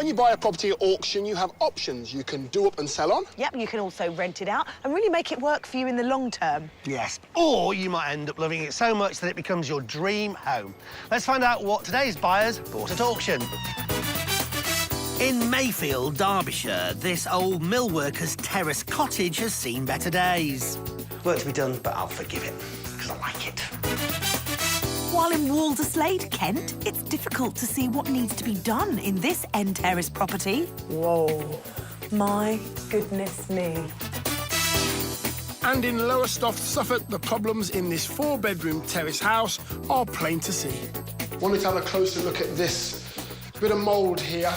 When you buy a property at auction, you have options. You can do up and sell on. Yep, you can also rent it out and really make it work for you in the long term. Yes, or you might end up loving it so much that it becomes your dream home. Let's find out what today's buyers bought at auction. In Mayfield, Derbyshire, this old mill worker's terrace cottage has seen better days. Work to be done, but I'll forgive it, because I like it. While in Walderslade, Kent, it's difficult to see what needs to be done in this end terrace property. Whoa, my goodness me. And in Lowestoft, Suffolk, the problems in this 4-bedroom terrace house are plain to see. Wanted to have a closer look at this bit of mould here.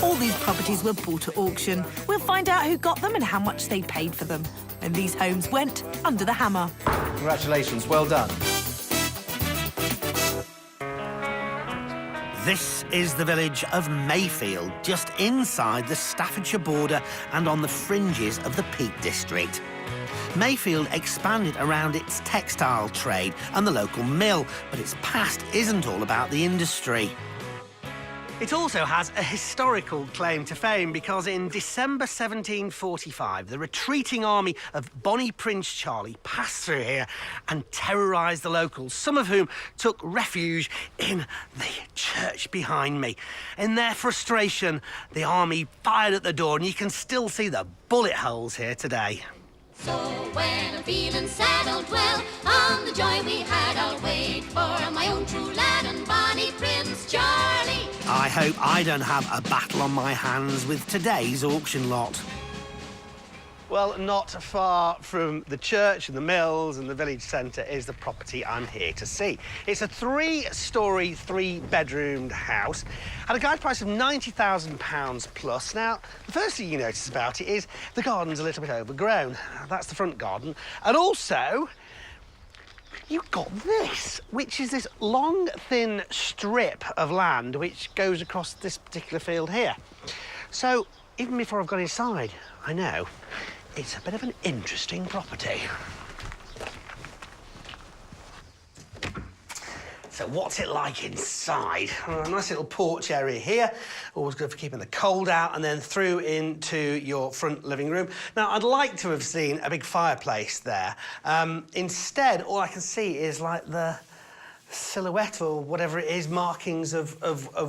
All these properties were bought at auction. We'll find out who got them and how much they paid for them. And these homes went under the hammer. Congratulations, well done. This is the village of Mayfield, just inside the Staffordshire border and on the fringes of the Peak District. Mayfield expanded around its textile trade and the local mill, but its past isn't all about the industry. It also has a historical claim to fame because in December 1745, the retreating army of Bonnie Prince Charlie passed through here and terrorised the locals, some of whom took refuge in the church behind me. In their frustration, the army fired at the door, and you can still see the bullet holes here today. So when I'm feeling sad, I'll dwell on the joy we had. I'll wait for my own true lad and Bonnie Prince Charlie. I hope I don't have a battle on my hands with today's auction lot. Well, not far from the church and the mills and the village centre is the property I'm here to see. It's a 3-storey, 3-bedroomed house at a guide price of £90,000 plus. Now, the first thing you notice about it is the garden's a little bit overgrown. That's the front garden. And also, you've got this, which is this long, thin strip of land which goes across this particular field here. So, even before I've gone inside, I know it's a bit of an interesting property. So what's it like inside? A nice little porch area here, always good for keeping the cold out, and then through into your front living room. Now, I'd like to have seen a big fireplace there. Instead, all I can see is like the silhouette or whatever it is, markings of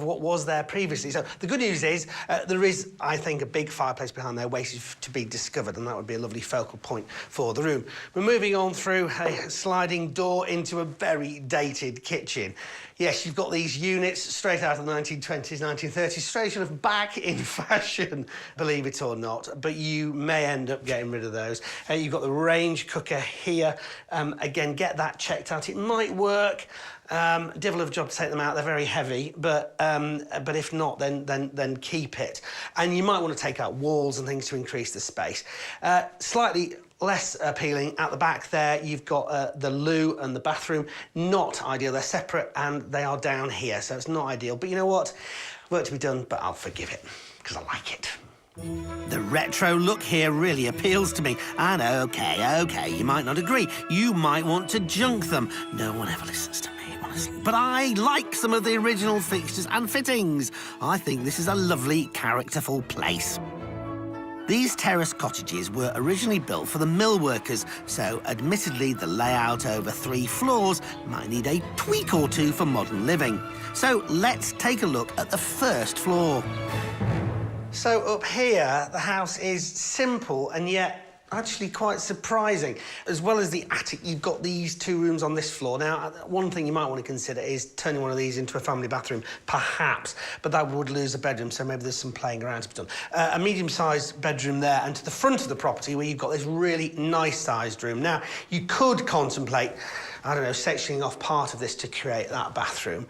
what was there previously. So the good news is there is, I think, a big fireplace behind there waiting to be discovered, and that would be a lovely focal point for the room. We're moving on through a sliding door into a very dated kitchen. Yes, you've got these units straight out of the 1920s, 1930s, straight sort of back in fashion, believe it or not, but you may end up getting rid of those. You've got the range cooker here. Again, get that checked out. It might work. Devil of a job to take them out. They're very heavy, but if not, then keep it. And you might want to take out walls and things to increase the space. Slightly less appealing at the back there, you've got the loo and the bathroom. Not ideal. They're separate and they are down here, so it's not ideal. But you know what? Work to be done, but I'll forgive it because I like it. The retro look here really appeals to me. And OK, you might not agree. You might want to junk them. No one ever listens to me, honestly. But I like some of the original fixtures and fittings. I think this is a lovely, characterful place. These terrace cottages were originally built for the mill workers, so admittedly the layout over 3 floors might need a tweak or two for modern living. So let's take a look at the first floor. So up here, the house is simple and yet actually quite surprising. As well as the attic, you've got these 2 rooms on this floor. Now, one thing you might want to consider is turning one of these into a family bathroom, perhaps, but that would lose a bedroom, so maybe there's some playing around to be done. A medium-sized bedroom there, and to the front of the property where you've got this really nice-sized room. Now, you could contemplate, I don't know, sectioning off part of this to create that bathroom.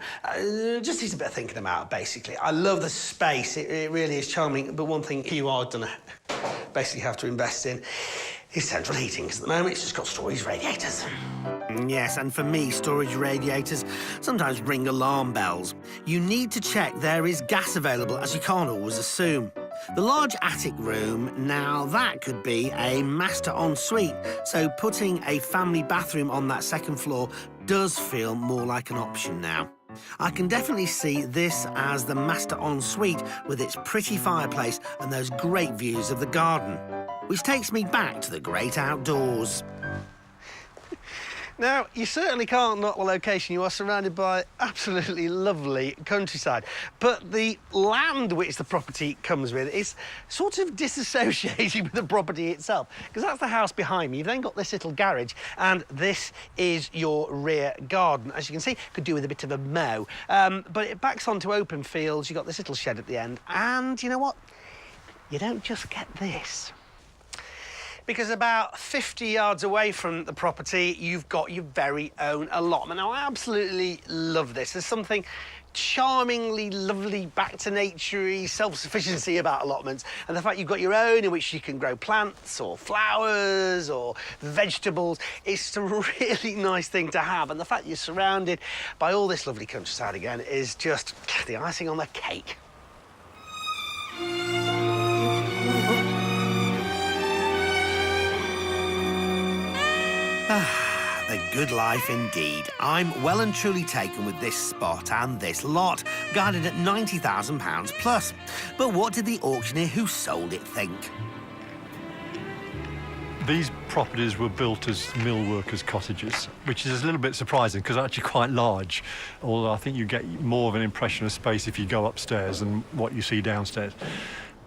Just needs a bit of thinking about, basically. I love the space. It really is charming, but one thing you are going to basically have to invest in is central heating, because at the moment it's just got storage radiators. Yes, and for me, storage radiators sometimes ring alarm bells. You need to check there is gas available, as you can't always assume. The large attic room, now that could be a master ensuite, so putting a family bathroom on that second floor does feel more like an option now. I can definitely see this as the master ensuite with its pretty fireplace and those great views of the garden, which takes me back to the great outdoors. Now, you certainly can't knock the location. You are surrounded by absolutely lovely countryside. But the land which the property comes with is sort of disassociated with the property itself, because that's the house behind me. You've then got this little garage, and this is your rear garden. As you can see, could do with a bit of a mow. But it backs onto open fields. You've got this little shed at the end. And you know what? You don't just get this. Because about 50 yards away from the property, you've got your very own allotment. Now, I absolutely love this. There's something charmingly lovely, back-to-nature-y self-sufficiency about allotments, and the fact you've got your own in which you can grow plants or flowers or vegetables, it's a really nice thing to have. And the fact you're surrounded by all this lovely countryside again is just the icing on the cake. The good life indeed. I'm well and truly taken with this spot and this lot, guided at £90,000 plus. But what did the auctioneer who sold it think? These properties were built as mill workers' cottages, which is a little bit surprising because they're actually quite large, although I think you get more of an impression of space if you go upstairs than what you see downstairs.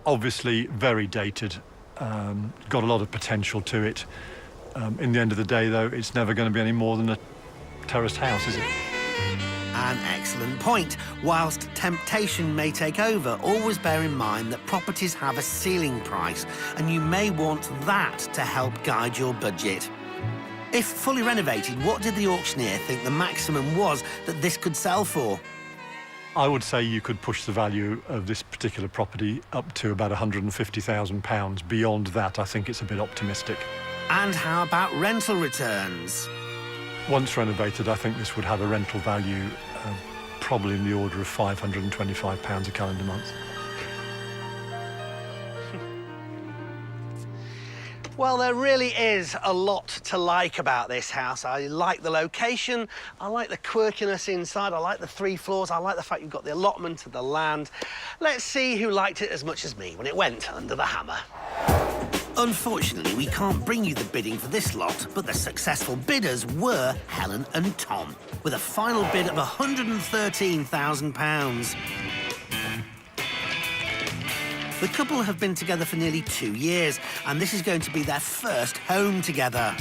Obviously, very dated, got a lot of potential to it. In the end of the day, though, it's never going to be any more than a terraced house, is it? An excellent point. Whilst temptation may take over, always bear in mind that properties have a ceiling price, and you may want that to help guide your budget. If fully renovated, what did the auctioneer think the maximum was that this could sell for? I would say you could push the value of this particular property up to about £150,000. Beyond that, I think it's a bit optimistic. And how about rental returns? Once renovated, I think this would have a rental value probably in the order of £525 a calendar month. Well, there really is a lot to like about this house. I like the location, I like the quirkiness inside, I like the 3 floors, I like the fact you've got the allotment of the land. Let's see who liked it as much as me when it went under the hammer. Unfortunately, we can't bring you the bidding for this lot, but the successful bidders were Helen and Tom, with a final bid of £113,000. The couple have been together for nearly 2 years, and this is going to be their first home together.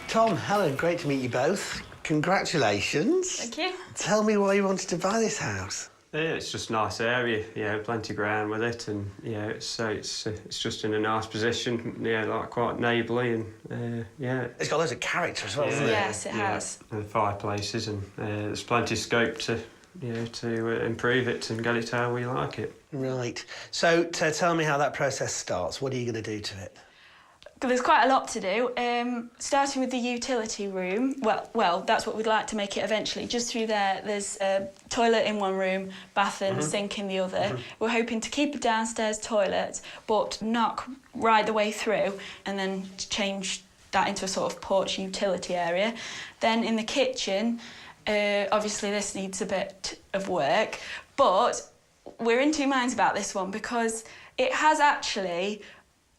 Tom, Helen, great to meet you both. Congratulations. Thank you. Tell me why you wanted to buy this house. Yeah, it's just a nice area, plenty of ground with it, and it's just in a nice position, like quite neighbourly, and It's got loads of character as well, hasn't it? Yes, it has. And the fireplaces, and there's plenty of scope to improve it and get it to how we like it. Right. So tell me how that process starts. What are you going to do to it? There's quite a lot to do. Starting with the utility room. Well, that's what we'd like to make it eventually. Just through there, there's a toilet in one room, bath and sink in the other. We're hoping to keep a downstairs toilet, but knock right the way through, and then change that into a sort of porch utility area. Then in the kitchen, obviously this needs a bit of work, but we're in two minds about this one because it has actually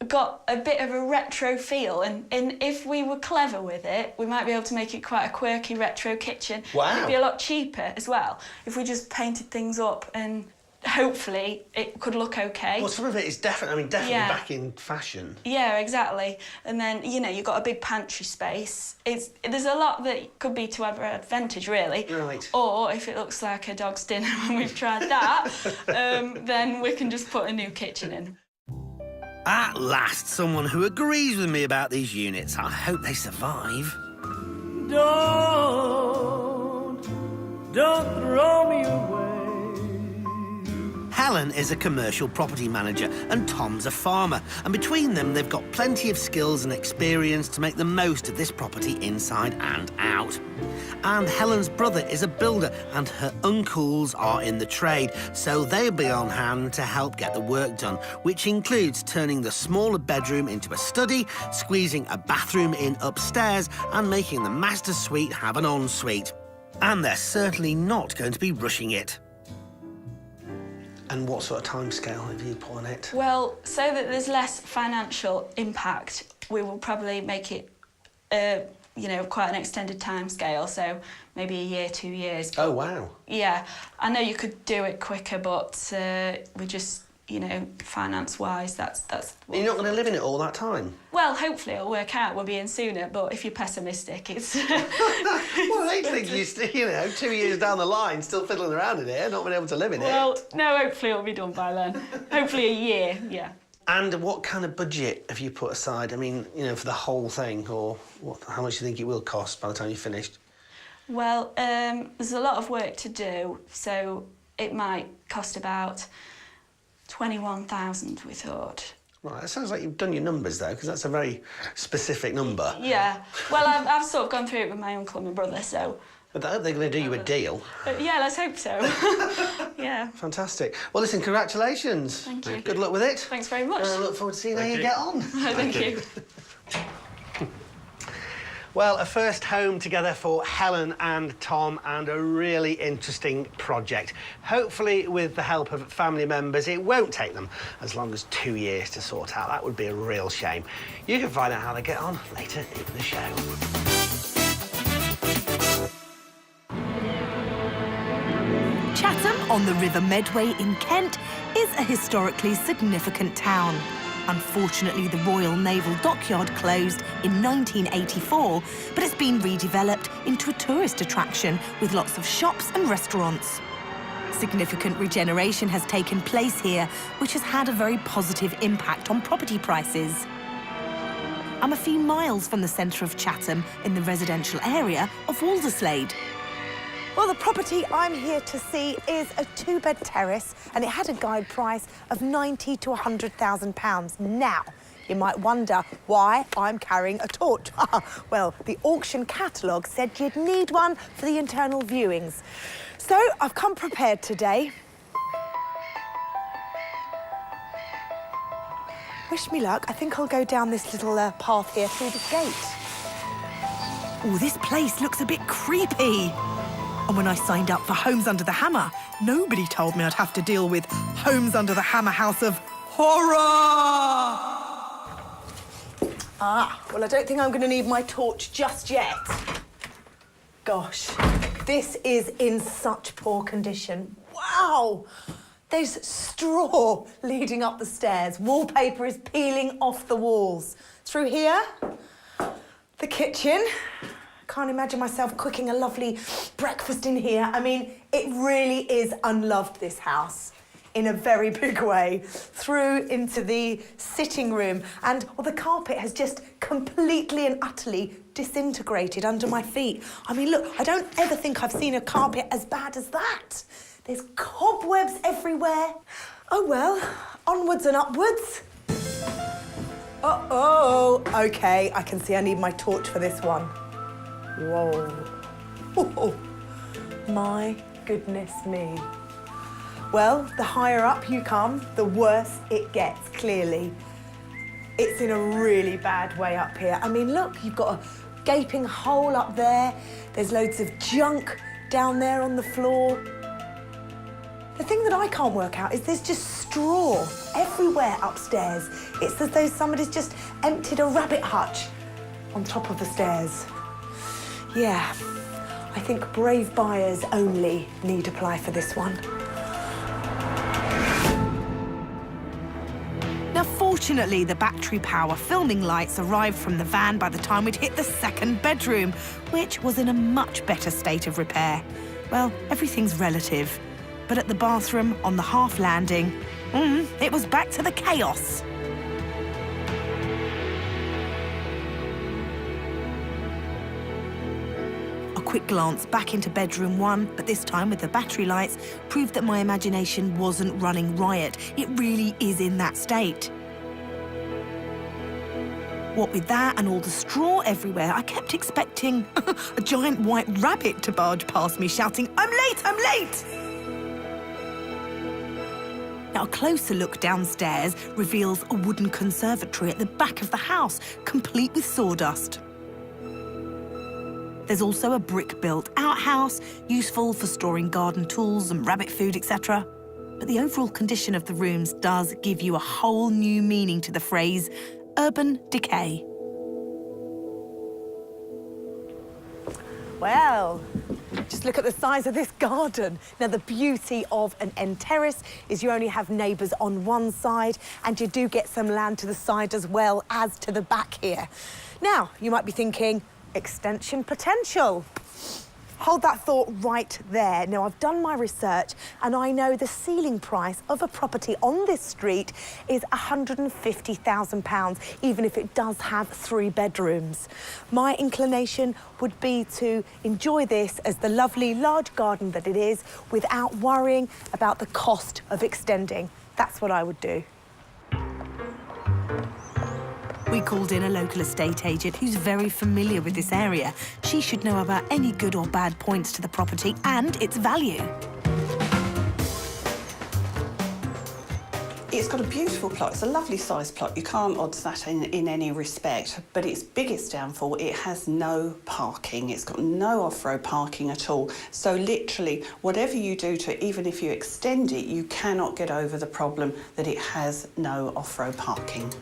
got a bit of a retro feel, and if we were clever with it, we might be able to make it quite a quirky retro kitchen. Wow. It'd be a lot cheaper as well if we just painted things up, and hopefully it could look okay. Well, some of it is definitely Yeah. back in fashion. Yeah, exactly. And then, you've got a big pantry space. There's a lot that could be to our advantage, really. Right. Or if it looks like a dog's dinner when we've tried that, then we can just put a new kitchen in. At last, someone who agrees with me about these units. I hope they survive. Don't throw me away. Helen is a commercial property manager and Tom's a farmer, and between them they've got plenty of skills and experience to make the most of this property inside and out. And Helen's brother is a builder and her uncles are in the trade, so they'll be on hand to help get the work done, which includes turning the smaller bedroom into a study, squeezing a bathroom in upstairs and making the master suite have an ensuite. And they're certainly not going to be rushing it. And what sort of timescale have you put on it? Well, so that there's less financial impact, we will probably make it, you know, quite an extended timescale. So maybe a year, 2 years. Oh, wow. Yeah, I know you could do it quicker, but we just, you know, finance-wise, that's. You're not going to live in it all that time? Well, hopefully it'll work out. We'll be in sooner, but if you're pessimistic, it's. Well, I think you know, 2 years down the line, still fiddling around in here, not being able to live in it. Well, no, hopefully it'll be done by then. Hopefully a year, yeah. And what kind of budget have you put aside? I mean, you know, for the whole thing, or how much do you think it will cost by the time you're finished? Well, there's a lot of work to do, so it might cost about 21,000, we thought. Right, that sounds like you've done your numbers, though, because that's a very specific number. Yeah. Well, I've sort of gone through it with my uncle and my brother, so. But I hope they're going to do you a deal. Yeah, let's hope so. Yeah. Fantastic. Well, listen, congratulations. Thank you. Good luck with it. Thanks very much. And I look forward to seeing how you get on. Thank you. Well, a first home together for Helen and Tom, and a really interesting project. Hopefully, with the help of family members, it won't take them as long as 2 years to sort out. That would be a real shame. You can find out how they get on later in the show. Chatham on the River Medway in Kent is a historically significant town. Unfortunately, the Royal Naval Dockyard closed in 1984, but it's been redeveloped into a tourist attraction with lots of shops and restaurants. Significant regeneration has taken place here, which has had a very positive impact on property prices. I'm a few miles from the centre of Chatham in the residential area of Walderslade. Well, the property I'm here to see is a two-bed terrace, and it had a guide price of £90,000 to £100,000. Now, you might wonder why I'm carrying a torch. Well, the auction catalogue said you'd need one for the internal viewings. So I've come prepared today. Wish me luck. I think I'll go down this little path here through this gate. Oh, this place looks a bit creepy. And when I signed up for Homes Under the Hammer, nobody told me I'd have to deal with Homes Under the Hammer House of Horror! Well, I don't think I'm going to need my torch just yet. Gosh, this is in such poor condition. Wow! There's straw leading up the stairs. Wallpaper is peeling off the walls. Through here, the kitchen. Can't imagine myself cooking a lovely breakfast in here. I mean, it really is unloved, this house, in a very big way. Through into the sitting room, and the carpet has just completely and utterly disintegrated under my feet. I mean, look, I don't ever think I've seen a carpet as bad as that. There's cobwebs everywhere. Oh, well, onwards and upwards. Uh-oh. OK, I can see I need my torch for this one. Whoa. Oh, my goodness me. Well, the higher up you come, the worse it gets, clearly. It's in a really bad way up here. I mean, look, you've got a gaping hole up there. There's loads of junk down there on the floor. The thing that I can't work out is there's just straw everywhere upstairs. It's as though somebody's just emptied a rabbit hutch on top of the stairs. Yeah, I think brave buyers only need apply for this one. Now, fortunately, the battery power filming lights arrived from the van by the time we'd hit the second bedroom, which was in a much better state of repair. Well, everything's relative. But at the bathroom on the half landing, it was back to the chaos. A quick glance back into bedroom 1, but this time with the battery lights, proved that my imagination wasn't running riot. It really is in that state. What with that and all the straw everywhere, I kept expecting a giant white rabbit to barge past me shouting, "I'm late, I'm late!" Now, a closer look downstairs reveals a wooden conservatory at the back of the house, complete with sawdust. There's also a brick-built outhouse, useful for storing garden tools and rabbit food, etc. But the overall condition of the rooms does give you a whole new meaning to the phrase urban decay. Well, just look at the size of this garden. Now, the beauty of an end terrace is you only have neighbours on one side, and you do get some land to the side as well as to the back here. Now, you might be thinking, extension potential. Hold that thought right there. Now, I've done my research and I know the ceiling price of a property on this street is £150,000, even if it does have 3 bedrooms. My inclination would be to enjoy this as the lovely large garden that it is without worrying about the cost of extending. That's what I would do. We called in a local estate agent who's very familiar with this area. She should know about any good or bad points to the property and its value. It's got a beautiful plot. It's a lovely sized plot. You can't odds that in any respect. But its biggest downfall, it has no parking. It's got no off-road parking at all. So literally, whatever you do to it, even if you extend it, you cannot get over the problem that it has no off-road parking.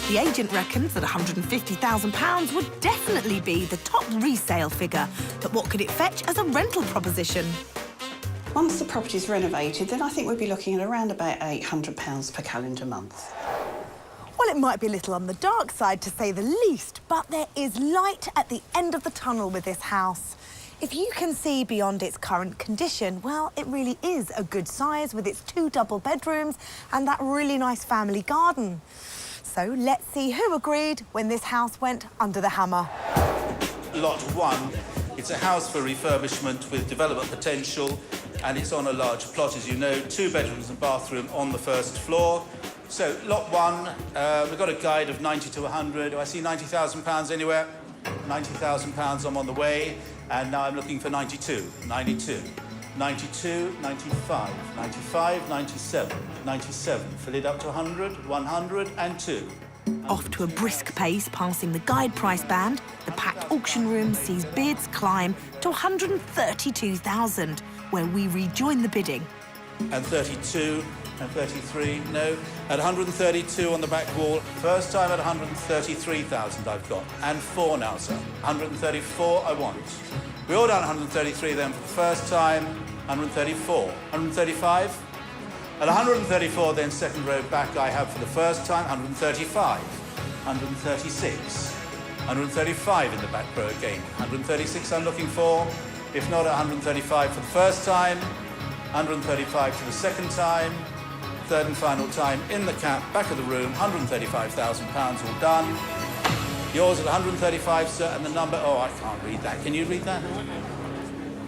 The agent reckons that £150,000 would definitely be the top resale figure. But what could it fetch as a rental proposition? Once the property's renovated, then I think we'd be looking at around about £800 per calendar month. Well, it might be a little on the dark side, to say the least, but there is light at the end of the tunnel with this house. If you can see beyond its current condition, well, it really is a good size with its 2 double bedrooms and that really nice family garden. So let's see who agreed when this house went under the hammer. Lot 1, it's a house for refurbishment with development potential, and it's on a large plot, as you know, 2 bedrooms and bathroom on the first floor. So lot 1, we've got a guide of 90 to 100. Do I see £90,000 anywhere? £90,000, I'm on the way, and now I'm looking for 92, 92. 92, 95, 95, 97, 97. Fill it up to 100, 102. Off to a brisk pace, passing the guide price band, the packed auction room sees bids climb to 132,000, where we rejoin the bidding. And 32, and 33, no. At 132 on the back wall, first time at 133,000 I've got. And 4 now, sir. 134 I want. We all done 133 then for the first time, 134. 135? At 134 then, second row back, I have for the first time, 135. 136. 135 in the back row again. 136 I'm looking for. If not, 135 for the first time. 135 for the second time. Third and final time in the cap, back of the room, £135,000 all done. Yours at 135, sir, and the number... Oh, I can't read that. Can you read that?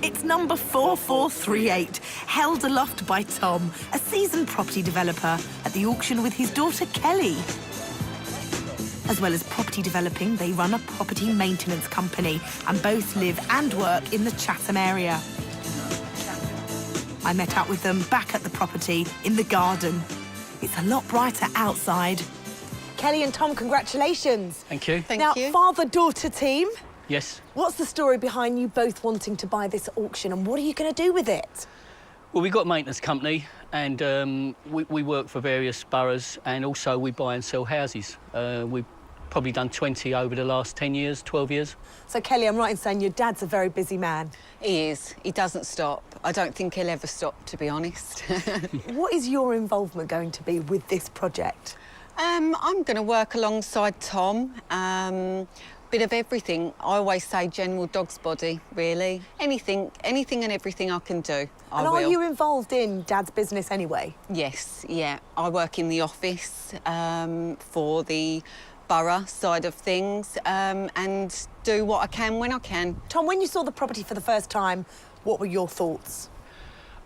It's number 4438, held aloft by Tom, a seasoned property developer, at the auction with his daughter Kelly. As well as property developing, they run a property maintenance company and both live and work in the Chatham area. I met up with them back at the property in the garden. It's a lot brighter outside. Kelly and Tom, congratulations. Thank you. Now, father-daughter team. Yes. What's the story behind you both wanting to buy this auction, and what are you going to do with it? Well, we've got a maintenance company, and we work for various boroughs, and also we buy and sell houses. We've probably done 20 over the last 10 years, 12 years. So, Kelly, I'm right in saying your dad's a very busy man. He is. He doesn't stop. I don't think he'll ever stop, to be honest. What is your involvement going to be with this project? I'm going to work alongside Tom. Bit of everything. I always say general dog's body, really. Anything and everything I can do, I will. And are you involved in Dad's business anyway? Yes, yeah. I work in the office for the borough side of things and do what I can when I can. Tom, when you saw the property for the first time, what were your thoughts?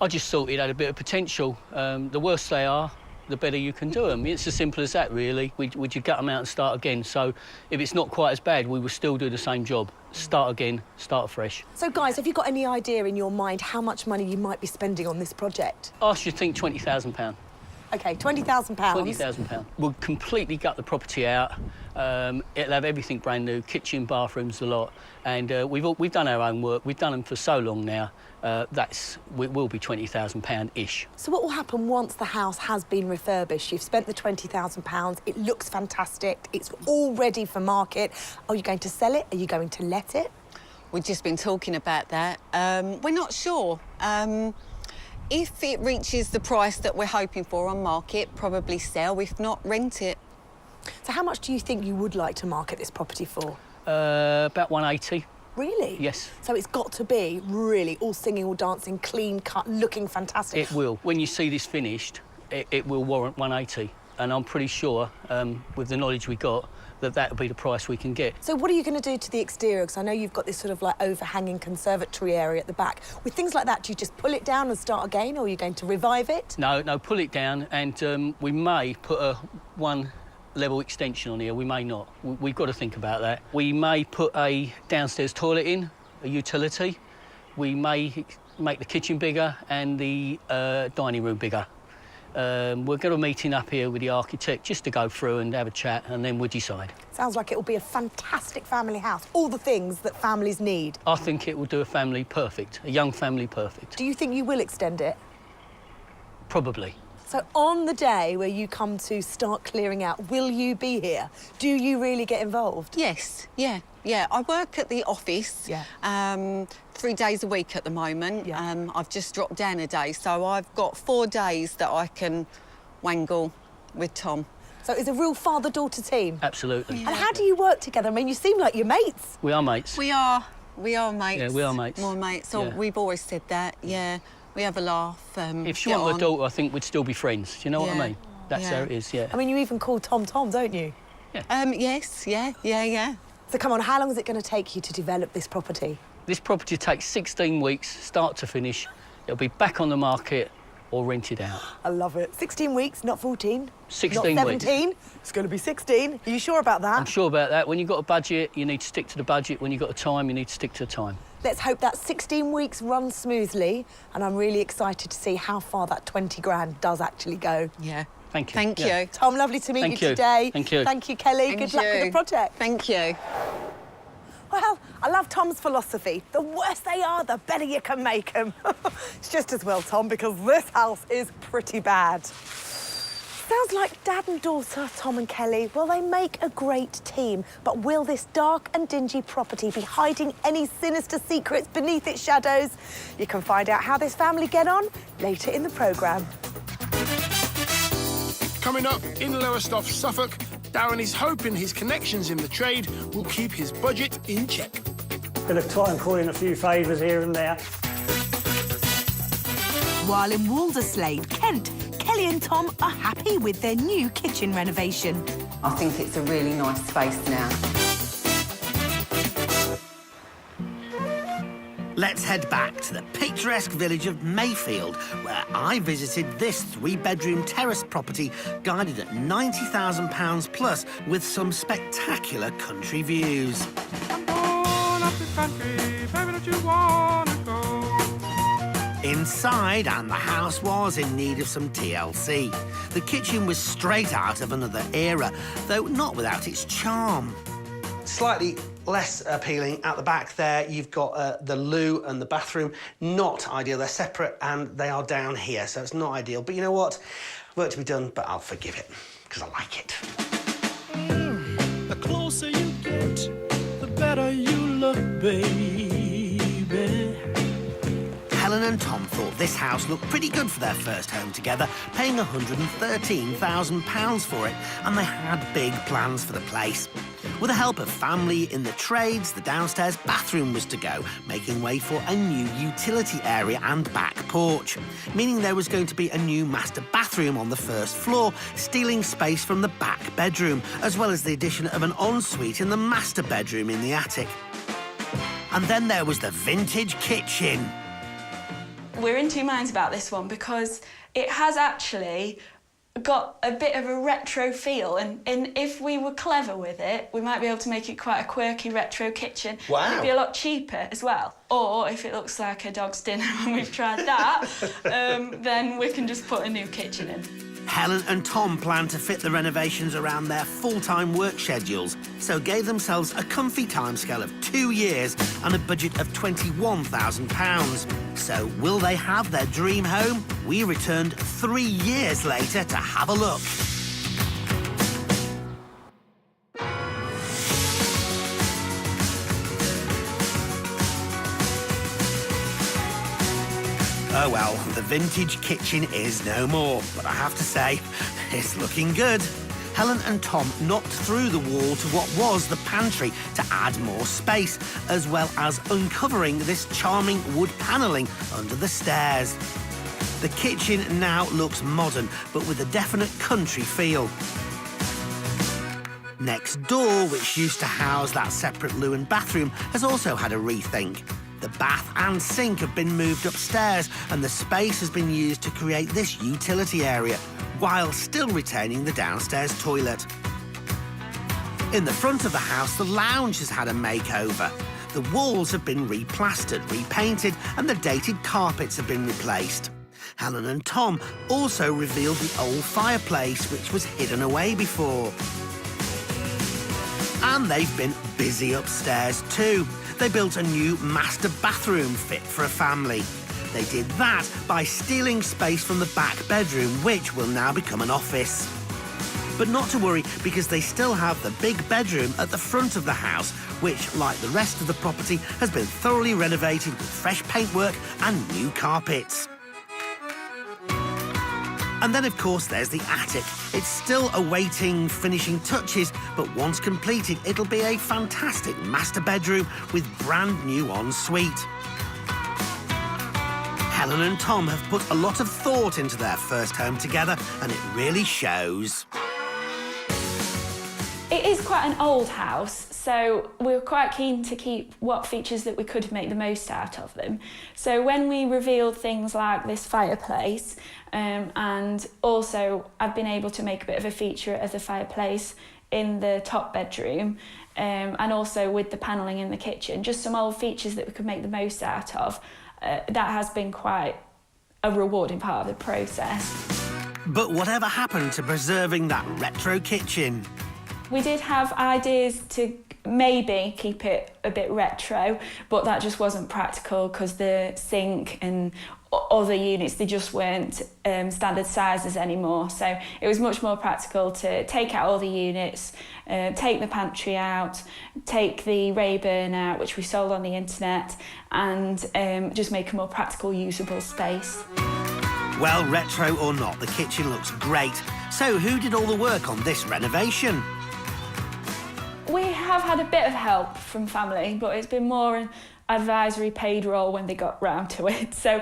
I just thought it had a bit of potential. The worse they are, the better you can do them. It's as simple as that, really. Would you gut them out and start again? So if it's not quite as bad, we will still do the same job. Start again, start afresh. So, guys, have you got any idea in your mind how much money you might be spending on this project? I should think £20,000. OK, £20,000. £20,000. We'll completely gut the property out, It'll have everything brand new, kitchen, bathrooms, the lot. And we've done our own work. We've done them for so long now. It will be £20,000-ish. So what will happen once the house has been refurbished? You've spent the £20,000, it looks fantastic, it's all ready for market. Are you going to sell it? Are you going to let it? We've just been talking about that. We're not sure. If it reaches the price that we're hoping for on market, probably sell. If not, rent it. So how much do you think you would like to market this property for? About 180. Really? Yes. So it's got to be really all singing, all dancing, clean cut, looking fantastic. It will. When you see this finished, it will warrant 180. And I'm pretty sure, with the knowledge we got, that'll be the price we can get. So what are you going to do to the exterior? Because I know you've got this sort of like overhanging conservatory area at the back. With things like that, do you just pull it down and start again, or are you going to revive it? No, pull it down, and we may put a one-level extension on here. We may not. We've got to think about that. We may put a downstairs toilet in, a utility. We may make the kitchen bigger and the dining room bigger. We're going to meeting up here with the architect just to go through and have a chat, and then we'll decide. Sounds like it will be a fantastic family house. All the things that families need. I think it will do a family perfect, a young family perfect. Do you think you will extend it? Probably. So on the day where you come to start clearing out, will you be here? Do you really get involved? Yes, yeah. I work at the office 3 days a week at the moment. I've just dropped down a day, so I've got 4 days that I can wangle with Tom. So it's a real father-daughter team? Absolutely. And how do you work together? I mean, you seem like you're mates. We are mates. We are mates. Yeah, we are mates. More mates. So we've always said that, yeah. We have a laugh. If she wanted a daughter, I think we'd still be friends. Do you know what I mean? That's how it is, yeah. I mean, you even call Tom Tom, don't you? Yeah. Yes, yeah. So come on, how long is it going to take you to develop this property? This property takes 16 weeks, start to finish. It'll be back on the market or rented out. I love it. 16 weeks, not 14. 16 not weeks. 17. It's going to be 16. Are you sure about that? I'm sure about that. When you've got a budget, you need to stick to the budget. When you've got a time, you need to stick to the time. Let's hope that 16 weeks runs smoothly, and I'm really excited to see how far that 20 grand does actually go. Yeah. Thank you. Thank you. Tom, lovely to meet Thank you today. Thank you. Thank you, Kelly. Thank Good luck with the project. Thank you. Well, I love Tom's philosophy. The worse they are, the better you can make them. It's just as well, Tom, because this house is pretty bad. Sounds like dad and daughter, Tom and Kelly. Well, they make a great team, but will this dark and dingy property be hiding any sinister secrets beneath its shadows? You can find out how this family get on later in the programme. Coming up in Lowestoft, Suffolk, Darren is hoping his connections in the trade will keep his budget in check. Going to try and call in a few favours here and there. While in Walderslade, Kent, Kelly and Tom are happy with their new kitchen renovation. I think it's a really nice space now. Let's head back to the picturesque village of Mayfield, where I visited this 3-bedroom terrace property guided at £90,000 plus with some spectacular country views. Inside, and the house was in need of some TLC. The kitchen was straight out of another era, though not without its charm. Slightly less appealing at the back there. You've got the loo and the bathroom. Not ideal. They're separate and they are down here, so it's not ideal. But you know what? Work to be done, but I'll forgive it because I like it. The closer you get, the better you look, baby. Helen and Tom thought this house looked pretty good for their first home together, paying £113,000 for it, and they had big plans for the place. With the help of family in the trades, the downstairs bathroom was to go, making way for a new utility area and back porch, meaning there was going to be a new master bathroom on the first floor, stealing space from the back bedroom, as well as the addition of an ensuite in the master bedroom in the attic. And then there was the vintage kitchen. We're in two minds about this one because it has actually got a bit of a retro feel, and if we were clever with it, we might be able to make it quite a quirky retro kitchen. Wow. It'd be a lot cheaper as well. Or if it looks like a dog's dinner when we've tried that, then we can just put a new kitchen in. Helen and Tom planned to fit the renovations around their full-time work schedules, so gave themselves a comfy timescale of 2 years and a budget of £21,000. So will they have their dream home? We returned 3 years later to have a look. Oh well, the vintage kitchen is no more, but I have to say, it's looking good. Helen and Tom knocked through the wall to what was the pantry to add more space, as well as uncovering this charming wood panelling under the stairs. The kitchen now looks modern, but with a definite country feel. Next door, which used to house that separate loo and bathroom, has also had a rethink. The bath and sink have been moved upstairs, and the space has been used to create this utility area, while still retaining the downstairs toilet. In the front of the house, the lounge has had a makeover. The walls have been replastered, repainted, and the dated carpets have been replaced. Helen and Tom also revealed the old fireplace, which was hidden away before. And they've been busy upstairs too. They built a new master bathroom fit for a family. They did that by stealing space from the back bedroom, which will now become an office. But not to worry, because they still have the big bedroom at the front of the house, which, like the rest of the property, has been thoroughly renovated with fresh paintwork and new carpets. And then, of course, there's the attic. It's still awaiting finishing touches, but once completed, it'll be a fantastic master bedroom with brand new ensuite. Helen and Tom have put a lot of thought into their first home together, and it really shows. It is quite an old house, so we were quite keen to keep what features that we could make the most out of them. So when we revealed things like this fireplace, and also I've been able to make a bit of a feature of the fireplace in the top bedroom, and also with the panelling in the kitchen, just some old features that we could make the most out of. That has been quite a rewarding part of the process. But whatever happened to preserving that retro kitchen? We did have ideas to maybe keep it a bit retro, but that just wasn't practical because the sink and other units, they just weren't standard sizes anymore. So it was much more practical to take out all the units, take the pantry out, take the Rayburn out, which we sold on the internet, and just make a more practical, usable space. Well, retro or not, the kitchen looks great. So who did all the work on this renovation? We have had a bit of help from family, but it's been more an advisory paid role when they got round to it. So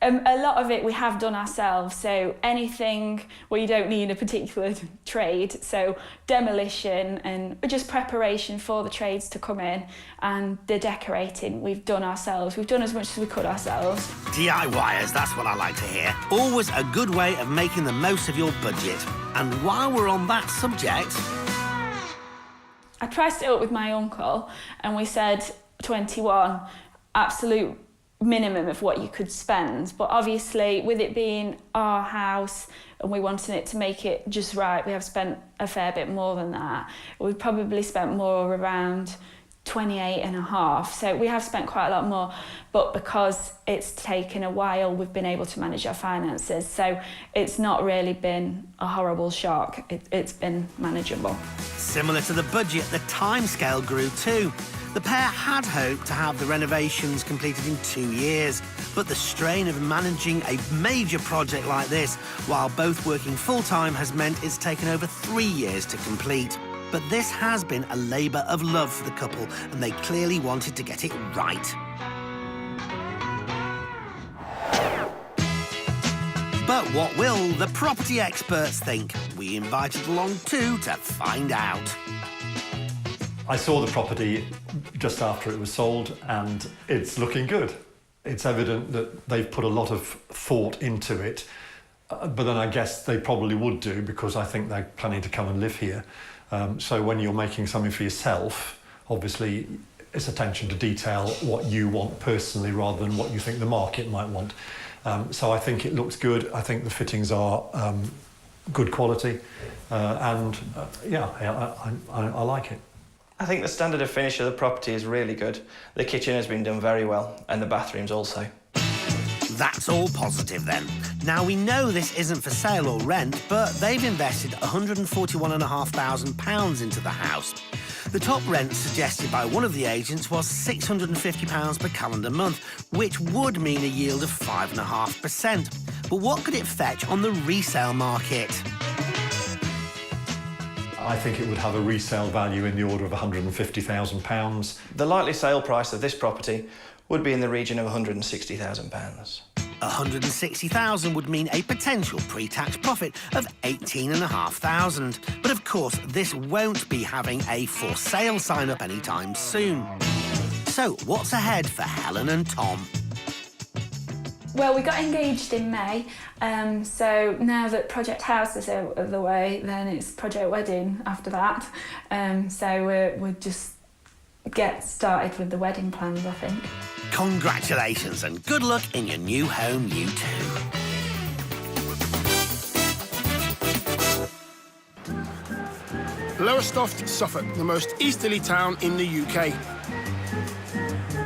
a lot of it we have done ourselves. So anything where you don't need a particular trade, so demolition and just preparation for the trades to come in, and the decorating we've done ourselves. We've done as much as we could ourselves. DIYers, that's what I like to hear. Always a good way of making the most of your budget. And while we're on that subject, I priced it up with my uncle and we said 21, absolute minimum of what you could spend. But obviously, with it being our house and we wanted it to make it just right, we have spent a fair bit more than that. We've probably spent more around 28.5, so we have spent quite a lot more, but because it's taken a while, we've been able to manage our finances, so it's not really been a horrible shock. It's been manageable. Similar to the budget, the timescale grew too. The pair had hoped to have the renovations completed in 2 years, but the strain of managing a major project like this while both working full-time has meant it's taken over 3 years to complete. But this has been a labour of love for the couple, and they clearly wanted to get it right. But what will the property experts think? We invited along too to find out. I saw the property just after it was sold, and it's looking good. It's evident that they've put a lot of thought into it, but then I guess they probably would do because I think they're planning to come and live here. So when you're making something for yourself, obviously it's attention to detail, what you want personally rather than what you think the market might want. So I think it looks good. I think the fittings are good quality, and yeah, I like it. I think the standard of finish of the property is really good. The kitchen has been done very well, and the bathrooms also. That's all positive then. Now, we know this isn't for sale or rent, but they've invested £141,500 into the house. The top rent suggested by one of the agents was £650 per calendar month, which would mean a yield of 5.5%. But what could it fetch on the resale market? I think it would have a resale value in the order of £150,000. The likely sale price of this property would be in the region of £160,000. £160,000 would mean a potential pre-tax profit of £18,500. But of course, this won't be having a for sale sign up anytime soon. So what's ahead for Helen and Tom? Well, we got engaged in May, so now that Project House is out of the way, then it's Project Wedding after that. So we'll just get started with the wedding plans, I think. Congratulations and good luck in your new home, you two. Lowestoft, Suffolk, the most easterly town in the UK.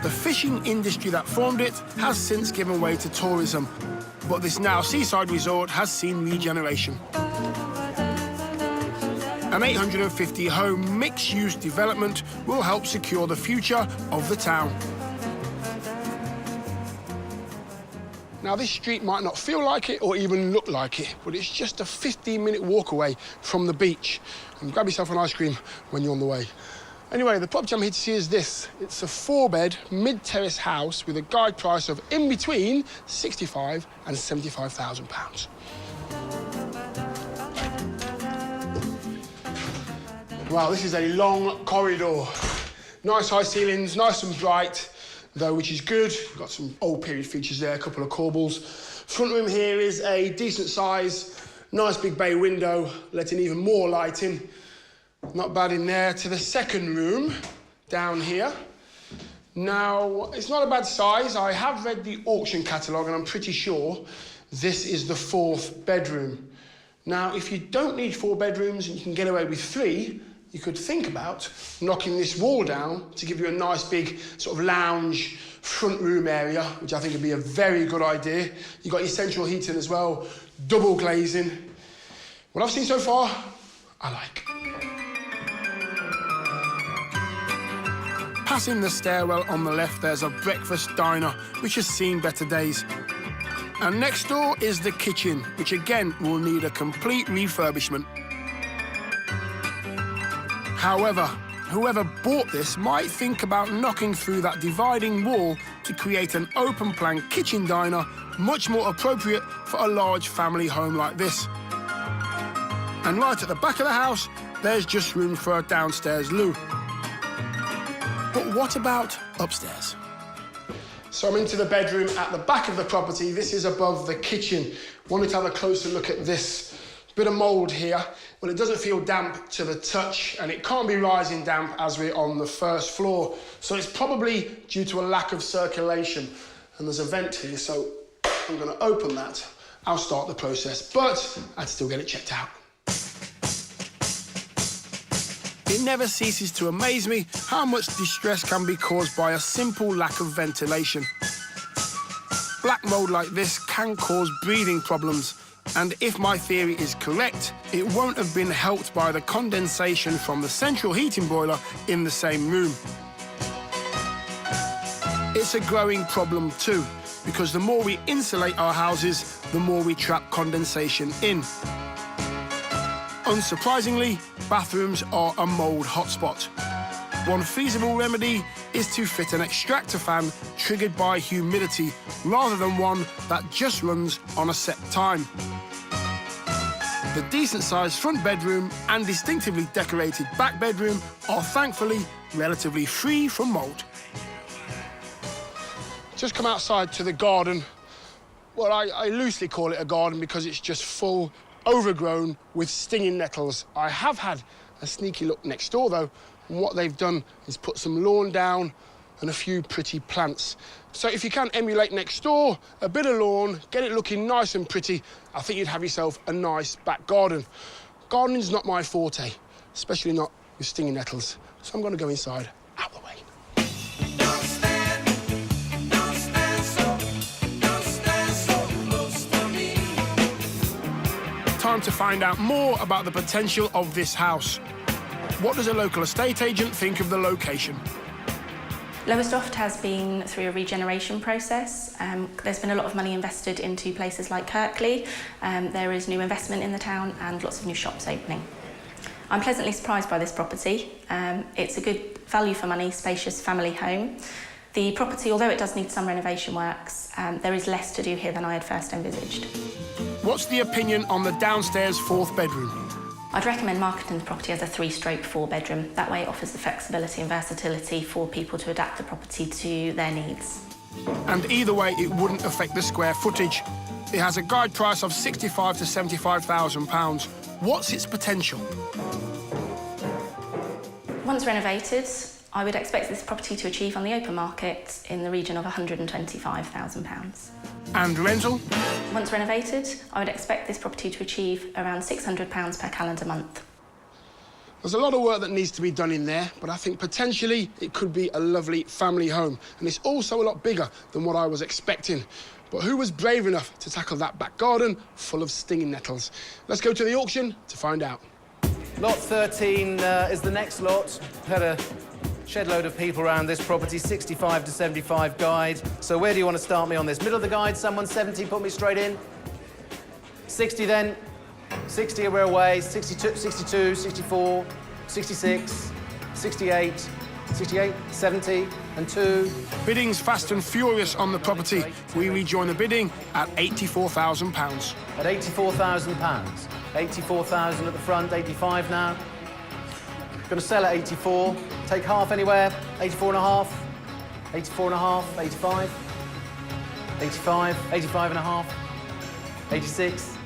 The fishing industry that formed it has since given way to tourism, but this now seaside resort has seen regeneration. An 850-home mixed-use development will help secure the future of the town. Now, this street might not feel like it or even look like it, but it's just a 15-minute walk away from the beach. And grab yourself an ice cream when you're on the way. Anyway, the property I'm here to see is this. It's a 4-bed, mid-terrace house with a guide price of in between £65,000 and £75,000. Wow, this is a long corridor. Nice high ceilings, nice and bright, though, which is good. Got some old period features there, a couple of corbels. Front room here is a decent size, nice big bay window, letting even more light in. Not bad in there. To the second room, down here. Now, it's not a bad size. I have read the auction catalogue and I'm pretty sure this is the 4th bedroom. Now, if you don't need 4 bedrooms and you can get away with 3, you could think about knocking this wall down to give you a nice big sort of lounge front room area, which I think would be a very good idea. You've got your central heating as well, double glazing. What I've seen so far, I like. Passing the stairwell on the left, there's a breakfast diner, which has seen better days. And next door is the kitchen, which again will need a complete refurbishment. However, whoever bought this might think about knocking through that dividing wall to create an open-plan kitchen diner much more appropriate for a large family home like this. And right at the back of the house, there's just room for a downstairs loo. But what about upstairs? So I'm into the bedroom at the back of the property. This is above the kitchen. Wanted to have a closer look at this. Bit of mould here. Well, it doesn't feel damp to the touch, and it can't be rising damp as we're on the first floor. So it's probably due to a lack of circulation. And there's a vent here, so I'm going to open that. I'll start the process, but I'd still get it checked out. It never ceases to amaze me how much distress can be caused by a simple lack of ventilation. Black mould like this can cause breathing problems, and if my theory is correct, it won't have been helped by the condensation from the central heating boiler in the same room. It's a growing problem too, because the more we insulate our houses, the more we trap condensation in. Unsurprisingly, bathrooms are a mould hotspot. One feasible remedy is to fit an extractor fan triggered by humidity, rather than one that just runs on a set time. The decent-sized front bedroom and distinctively decorated back bedroom are thankfully relatively free from mould. Just come outside to the garden. Well, I loosely call it a garden because it's just full, overgrown with stinging nettles. I have had a sneaky look next door, though, and what they've done is put some lawn down, and a few pretty plants. So if you can emulate next door, a bit of lawn, get it looking nice and pretty, I think you'd have yourself a nice back garden. Gardening's not my forte, especially not with stinging nettles. So I'm going to go inside, out the way. Time to find out more about the potential of this house. What does a local estate agent think of the location? Lowestoft has been through a regeneration process. There's been a lot of money invested into places like Kirkley. There is new investment in the town and lots of new shops opening. I'm pleasantly surprised by this property. It's a good value for money, spacious family home. The property, although it does need some renovation works, there is less to do here than I had first envisaged. What's the opinion on the downstairs 4th bedroom? I'd recommend marketing the property as a 3/4 bedroom. That way it offers the flexibility and versatility for people to adapt the property to their needs. And either way, it wouldn't affect the square footage. It has a guide price of £65,000 to £75,000. What's its potential? Once renovated, I would expect this property to achieve on the open market in the region of £125,000. And rental? Once renovated, I would expect this property to achieve around £600 per calendar month. There's a lot of work that needs to be done in there, but I think potentially it could be a lovely family home. And it's also a lot bigger than what I was expecting. But who was brave enough to tackle that back garden full of stinging nettles? Let's go to the auction to find out. Lot 13 is the next lot. Had a shed load of people around this property, 65 to 75 guide. So where do you want to start me on this? Middle of the guide, someone 70, put me straight in. 60 then. 60 we're away, 62, 62, 64, 66, 68, 68, 70 and 2. Bidding's fast and furious on the property. We rejoin the bidding at £84,000. At £84,000. 84,000 at the front, 85 now. Going to sell at 84. Take half anywhere. 84 and a half. 84 and a half. 85. 85. 85 and a half. 86.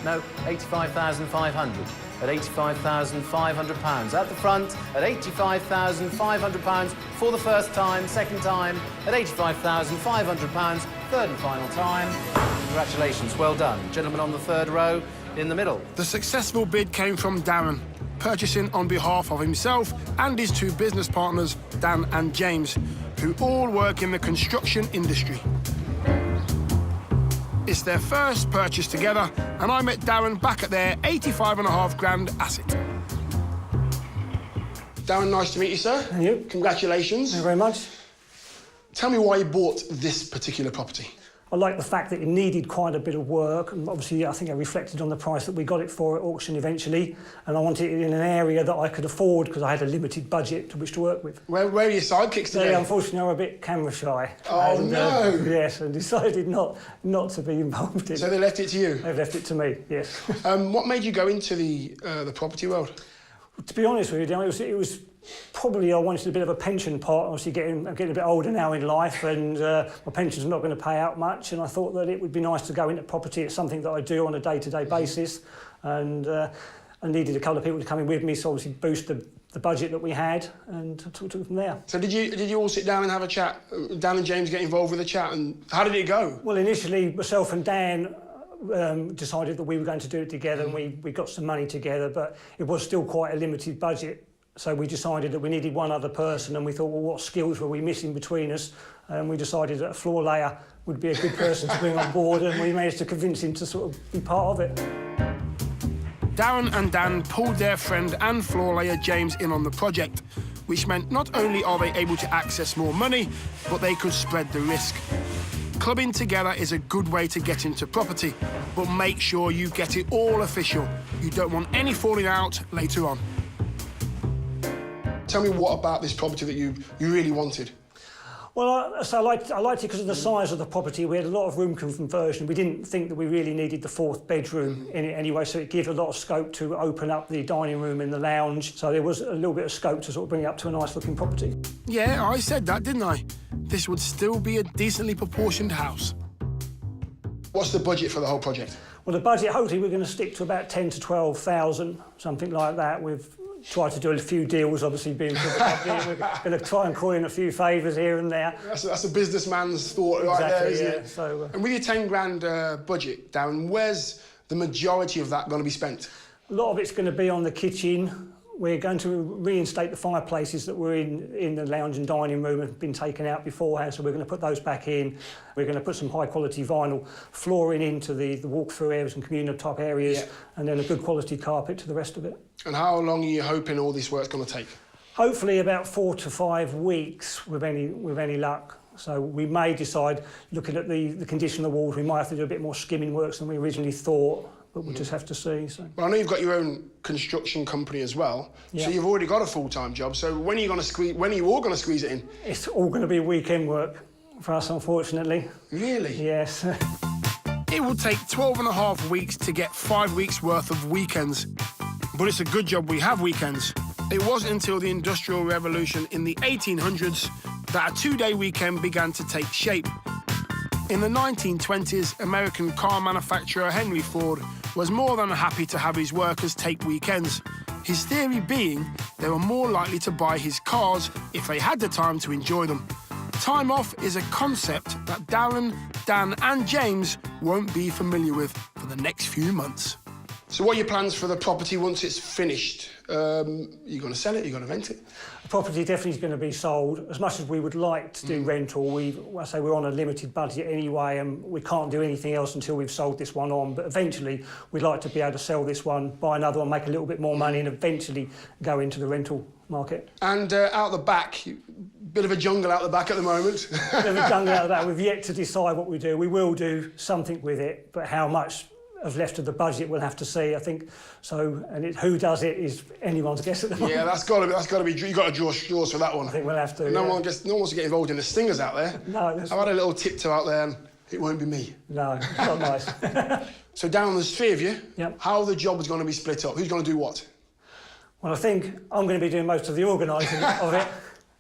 No, 85,500. At £85,500. At the front, at £85,500 for the first time, second time, at £85,500, third and final time. Congratulations, well done. Gentleman on the 3rd row, in the middle. The successful bid came from Darren, purchasing on behalf of himself and his 2 business partners, Dan and James, who all work in the construction industry. It's their first purchase together, and I met Darren back at their 85.5 grand asset. Darren, nice to meet you, sir. And you. Congratulations. Thank you very much. Tell me why you bought this particular property. I like the fact that it needed quite a bit of work, and obviously I think I reflected on the price that we got it for at auction eventually, and I wanted it in an area that I could afford because I had a limited budget to which to work with. Where are your sidekicks today? Yeah, unfortunately I'm a bit camera shy. Oh, and, no! Yes, and decided not to be involved in it. So they left it to you? They've left it to me, yes. What made you go into the property world? To be honest with you, Dan, it was probably I wanted a bit of a pension pot. Obviously, I'm getting a bit older now in life, and my pension's not going to pay out much. And I thought that it would be nice to go into property. It's something that I do on a day-to-day basis, and I needed a couple of people to come in with me, so obviously boost the budget that we had, and took it from there. So did you all sit down and have a chat? Dan and James get involved with the chat, and how did it go? Well, initially myself and Dan decided that we were going to do it together, and we got some money together, but it was still quite a limited budget. So we decided that we needed one other person, and we thought, well, what skills were we missing between us? And we decided that a floor layer would be a good person to bring on board, and we managed to convince him to sort of be part of it. Darren and Dan pulled their friend and floor layer James in on the project, which meant not only are they able to access more money, but they could spread the risk. Clubbing together is a good way to get into property, but make sure you get it all official. You don't want any falling out later on. Tell me what about this property that you really wanted? Well, I liked it because of the size of the property. We had a lot of room conversion. We didn't think that we really needed the 4th bedroom in it anyway, so it gave a lot of scope to open up the dining room and the lounge. So there was a little bit of scope to sort of bring it up to a nice-looking property. Yeah, I said that, didn't I? This would still be a decently proportioned house. What's the budget for the whole project? Well, the budget, hopefully, we're going to stick to about 10 to 12,000, something like that, with try to do a few deals, obviously being for the company. We're going to try and call in a few favours here and there. That's a businessman's thought right there, isn't it? So, and with your 10 grand budget, Darren, where's the majority of that going to be spent? A lot of it's going to be on the kitchen. We're going to reinstate the fireplaces that were in the lounge and dining room and been taken out beforehand, so we're going to put those back in. We're going to put some high-quality vinyl flooring into the walk-through areas and communal top areas, and then a good quality carpet to the rest of it. And how long are you hoping all this work's going to take? Hopefully about 4 to 5 weeks with any luck. So we may decide, looking at the condition of the walls, we might have to do a bit more skimming works than we originally thought, but we'll just have to see. So. Well, I know you've got your own construction company as well, so you've already got a full-time job. So when are you all going to squeeze it in? It's all going to be weekend work for us, unfortunately. Really? Yes. It will take 12.5 weeks to get 5 weeks' worth of weekends. But it's a good job we have weekends. It wasn't until the Industrial Revolution in the 1800s that a 2-day weekend began to take shape. In the 1920s, American car manufacturer Henry Ford was more than happy to have his workers take weekends. His theory being they were more likely to buy his cars if they had the time to enjoy them. Time off is a concept that Darren, Dan and James won't be familiar with for the next few months. So what are your plans for the property once it's finished? You going to sell it? You going to rent it? The property definitely is going to be sold. As much as we would like to do rental, we're on a limited budget anyway, and we can't do anything else until we've sold this one on. But eventually, we'd like to be able to sell this one, buy another one, make a little bit more money, and eventually go into the rental market. And out the back, bit of a jungle out the back at the moment. Bit of a jungle out the back. We've yet to decide what we do. We will do something with it, but how much of left of the budget we'll have to see, I think. So, and who does it is anyone's guess at the moment. Yeah, that's got to be. You've got to draw straws for that one. I think we'll have to. No one wants to get involved in the stingers out there. No, I've had a little tiptoe out there, and it won't be me. No, it's not nice. So down there's 3 of you. Yep. How are the jobs going to be split up? Who's going to do what? Well, I think I'm going to be doing most of the organising of it.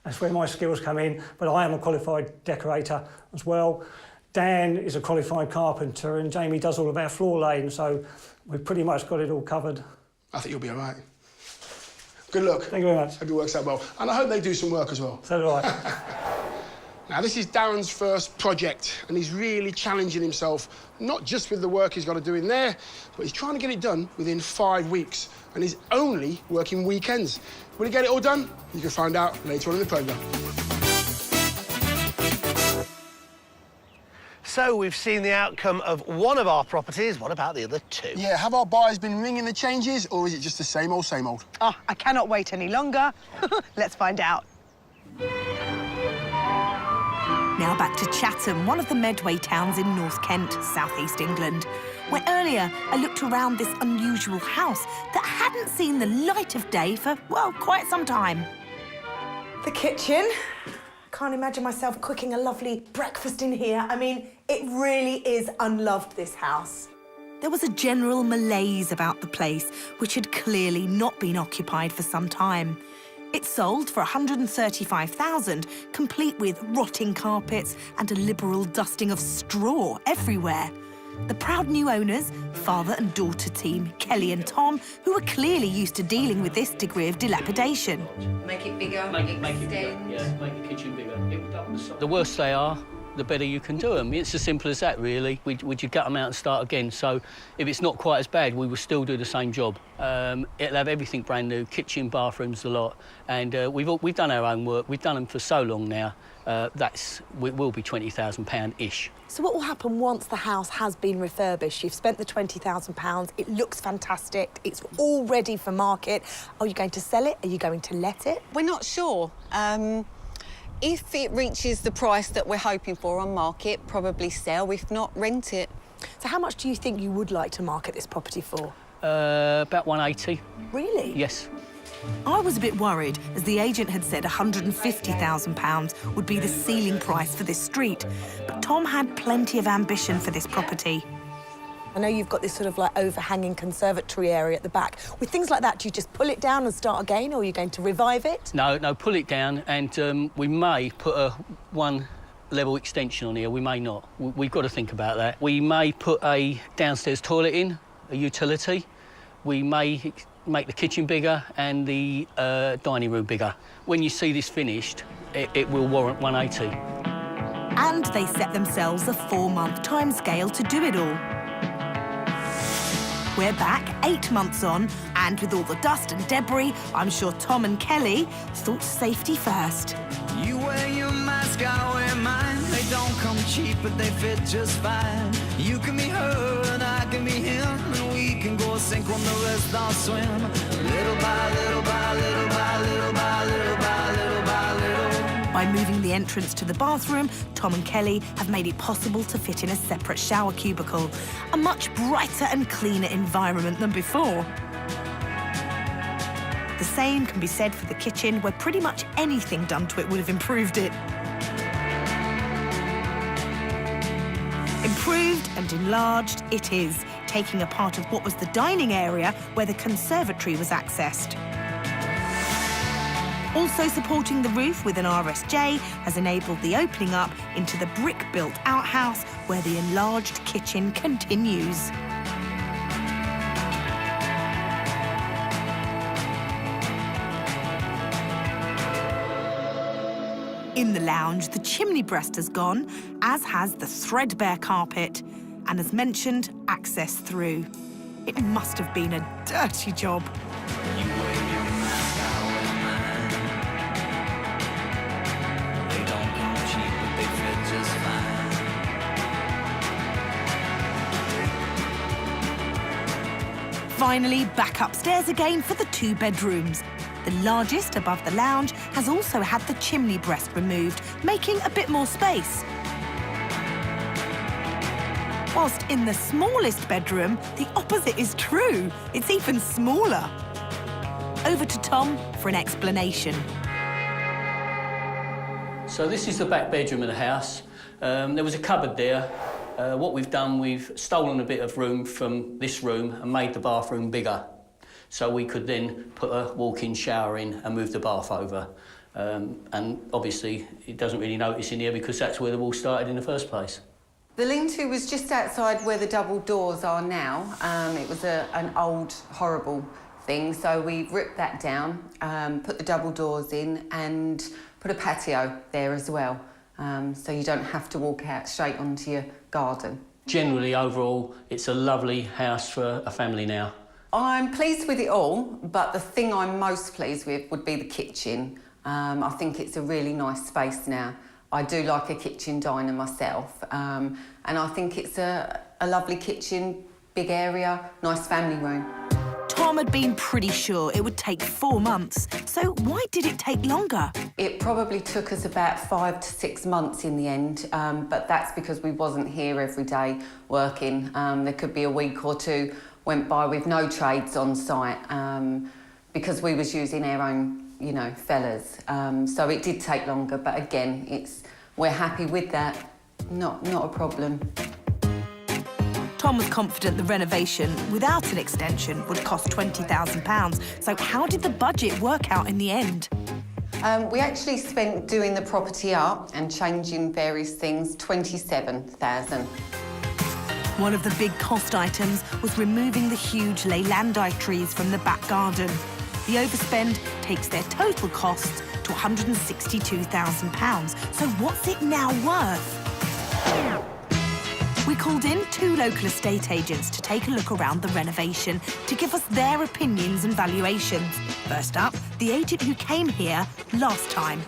That's where my skills come in. But I am a qualified decorator as well. Dan is a qualified carpenter and Jamie does all of our floor laying, so we've pretty much got it all covered. I think you'll be all right. Good luck. Thank you very much. Hope it works out well. And I hope they do some work as well. So do I. Now, this is Darren's first project, and he's really challenging himself, not just with the work he's got to do in there, but he's trying to get it done within 5 weeks, and he's only working weekends. Will he get it all done? You can find out later on in the programme. So we've seen the outcome of one of our properties. What about the other 2? Yeah, have our buyers been ringing the changes, or is it just the same old, same old? Oh, I cannot wait any longer. Let's find out. Now back to Chatham, one of the Medway towns in North Kent, southeast England, where earlier I looked around this unusual house that hadn't seen the light of day for, well, quite some time. The kitchen. Can't imagine myself cooking a lovely breakfast in here. I mean, it really is unloved, this house. There was a general malaise about the place, which had clearly not been occupied for some time. It sold for $135,000, complete with rotting carpets and a liberal dusting of straw everywhere. The proud new owners, father and daughter team, Kelly and Tom, who were clearly used to dealing with this degree of dilapidation. Make it bigger, Make it bigger, yeah, make the kitchen bigger. The worse they are, the better you can do them. It's as simple as that, really. Would you gut them out and start again? So if it's not quite as bad, we will still do the same job. It'll have everything brand new, kitchen, bathrooms, a lot. And we've done our own work. We've done them for so long now. It will be £20,000-ish. So what will happen once the house has been refurbished? You've spent the £20,000, it looks fantastic, it's all ready for market. Are you going to sell it? Are you going to let it? We're not sure. If it reaches the price that we're hoping for on market, probably sell. If not, rent it. So how much do you think you would like to market this property for? About 180. Really? Yes. I was a bit worried, as the agent had said £150,000 would be the ceiling price for this street. But Tom had plenty of ambition for this property. I know you've got this sort of like overhanging conservatory area at the back. With things like that, do you just pull it down and start again, or are you going to revive it? No, pull it down, and we may put a one-level extension on here. We may not. We've got to think about that. We may put a downstairs toilet in, a utility. We may make the kitchen bigger and the dining room bigger. When you see this finished, it will warrant 180. And they set themselves a 4-month timescale to do it all. We're back 8 months on, and with all the dust and debris, I'm sure Tom and Kelly thought safety first. You wear your mask, I wear mine. They don't come cheap, but they fit just fine. You can be her and I can be him, and we can go sink when the rest all swim. Little by little by little by little by little by little by little. By moving the entrance to the bathroom, Tom and Kelly have made it possible to fit in a separate shower cubicle. A much brighter and cleaner environment than before. The same can be said for the kitchen, where pretty much anything done to it would have improved it. Improved and enlarged it is, taking a part of what was the dining area where the conservatory was accessed. Also supporting the roof with an RSJ has enabled the opening up into the brick-built outhouse where the enlarged kitchen continues. In the lounge, the chimney breast has gone, as has the threadbare carpet, and as mentioned, access through. It must have been a dirty job. Finally, back upstairs again for the 2 bedrooms. The largest, above the lounge, has also had the chimney breast removed, making a bit more space. Whilst in the smallest bedroom, the opposite is true. It's even smaller. Over to Tom for an explanation. So this is the back bedroom of the house. There was a cupboard there. What we've done, we've stolen a bit of room from this room and made the bathroom bigger. So we could then put a walk-in shower in and move the bath over. And obviously, it doesn't really notice in here because that's where the wall started in the first place. The lean-to was just outside where the double doors are now. It was an old, horrible thing, so we ripped that down, put the double doors in and put a patio there as well. So you don't have to walk out straight onto your garden. Generally, overall, it's a lovely house for a family now. I'm pleased with it all, but the thing I'm most pleased with would be the kitchen. I think it's a really nice space now. I do like a kitchen diner myself, and I think it's a lovely kitchen, big area, nice family room. Tom had been pretty sure it would take 4 months, so why did it take longer? It probably took us about 5 to 6 months in the end, but that's because we wasn't here every day working. There could be a week or 2 went by with no trades on site because we was using our own, you know, fellas. So it did take longer, but again, we're happy with that. Not a problem. Tom was confident the renovation, without an extension, would cost £20,000. So how did the budget work out in the end? We actually spent doing the property up and changing various things, £27,000. One of the big cost items was removing the huge Leylandii trees from the back garden. The overspend takes their total costs to £162,000. So what's it now worth? We called in 2 local estate agents to take a look around the renovation to give us their opinions and valuations. First up, the agent who came here last time.